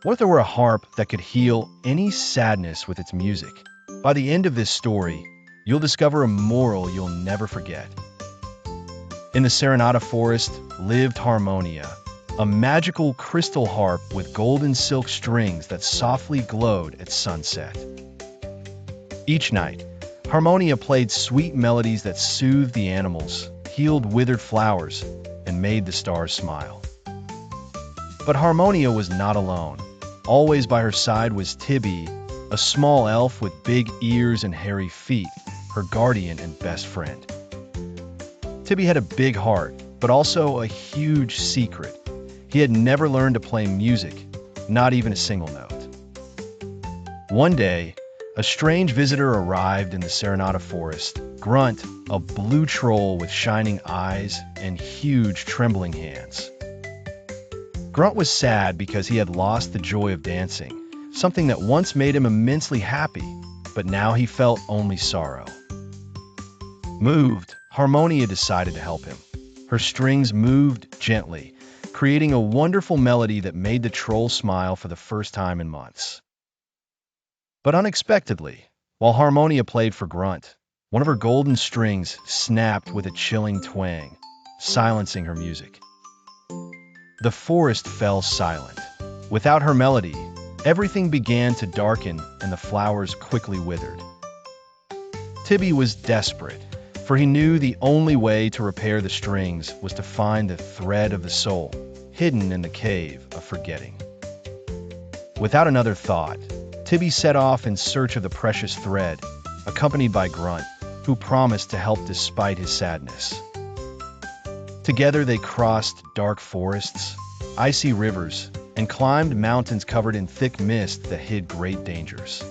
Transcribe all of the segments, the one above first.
What if there were a harp that could heal any sadness with its music? By the end of this story, you'll discover a moral you'll never forget. In the Serenata forest lived Harmonia, a magical crystal harp with golden silk strings that softly glowed at sunset. Each night, Harmonia played sweet melodies that soothed the animals, healed withered flowers, and made the stars smile. But Harmonia was not alone. Always by her side was Tibby, a small elf with big ears and hairy feet, her guardian and best friend. Tibby had a big heart, but also a huge secret. He had never learned to play music, not even a single note. One day, a strange visitor arrived in the Serenata forest. Grunt, a blue troll with shining eyes and huge trembling hands. Grunt was sad because he had lost the joy of dancing, something that once made him immensely happy, but now he felt only sorrow. Moved, Harmonia decided to help him. Her strings moved gently, creating a wonderful melody that made the troll smile for the first time in months. But unexpectedly, while Harmonia played for Grunt, one of her golden strings snapped with a chilling twang, silencing her music. The forest fell silent. Without her melody, everything began to darken and the flowers quickly withered. Tibby was desperate, for he knew the only way to repair the strings was to find the thread of the soul, hidden in the cave of forgetting. Without another thought, Tibby set off in search of the precious thread, accompanied by Grunt, who promised to help despite his sadness. Together they crossed dark forests, icy rivers, and climbed mountains covered in thick mist that hid great dangers.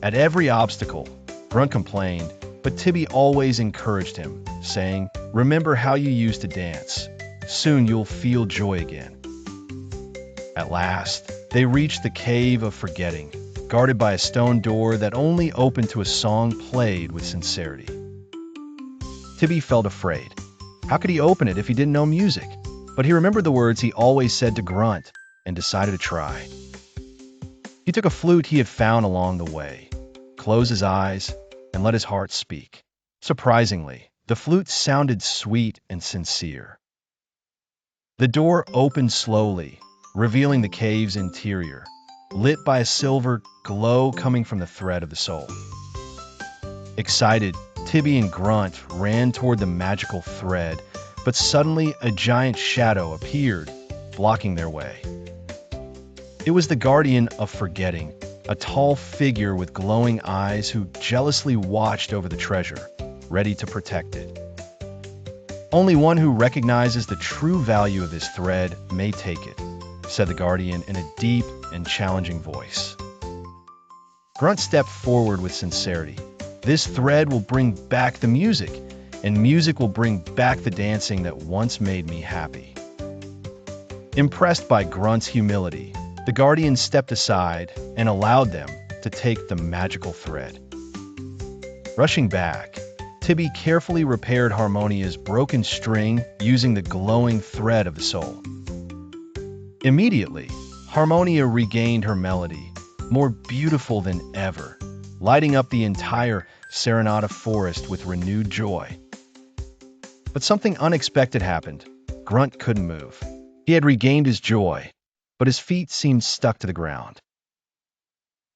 At every obstacle, Grunt complained, but Tibby always encouraged him, saying, "Remember how you used to dance. Soon you'll feel joy again." At last, they reached the cave of forgetting, guarded by a stone door that only opened to a song played with sincerity. Tibby felt afraid. How could he open it if he didn't know music? But he remembered the words he always said to Grunt and decided to try. He took a flute he had found along the way, closed his eyes, and let his heart speak. Surprisingly, the flute sounded sweet and sincere. The door opened slowly, revealing the cave's interior, lit by a silver glow coming from the thread of the soul. Excited, Tibby and Grunt ran toward the magical thread, but suddenly a giant shadow appeared, blocking their way. It was the guardian of forgetting, a tall figure with glowing eyes who jealously watched over the treasure, ready to protect it. "Only one who recognizes the true value of this thread may take it," said the guardian in a deep and challenging voice. Grunt stepped forward with sincerity. "This thread will bring back the music, and music will bring back the dancing that once made me happy." Impressed by Grunt's humility, the guardian stepped aside and allowed them to take the magical thread. Rushing back, Tibby carefully repaired Harmonia's broken string using the glowing thread of the soul. Immediately, Harmonia regained her melody, more beautiful than ever, lighting up the entire Serenata forest with renewed joy. But something unexpected happened. Grunt couldn't move. He had regained his joy, but his feet seemed stuck to the ground.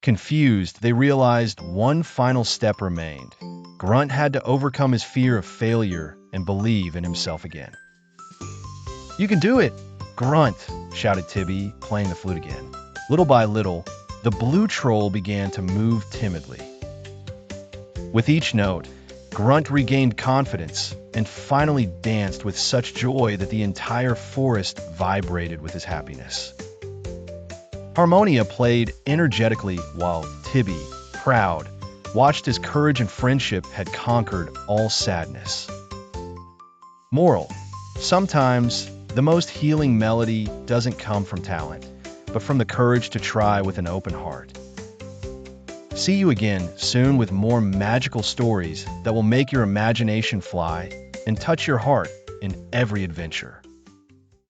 Confused, they realized one final step remained. Grunt had to overcome his fear of failure and believe in himself again. "You can do it, Grunt!" shouted Tibby, playing the flute again. Little by little, the blue troll began to move timidly. With each note, Grunt regained confidence and finally danced with such joy that the entire forest vibrated with his happiness. Harmonia played energetically while Tibby, proud, watched as courage and friendship had conquered all sadness. Moral: sometimes the most healing melody doesn't come from talent, but from the courage to try with an open heart. See you again soon with more magical stories that will make your imagination fly and touch your heart in every adventure.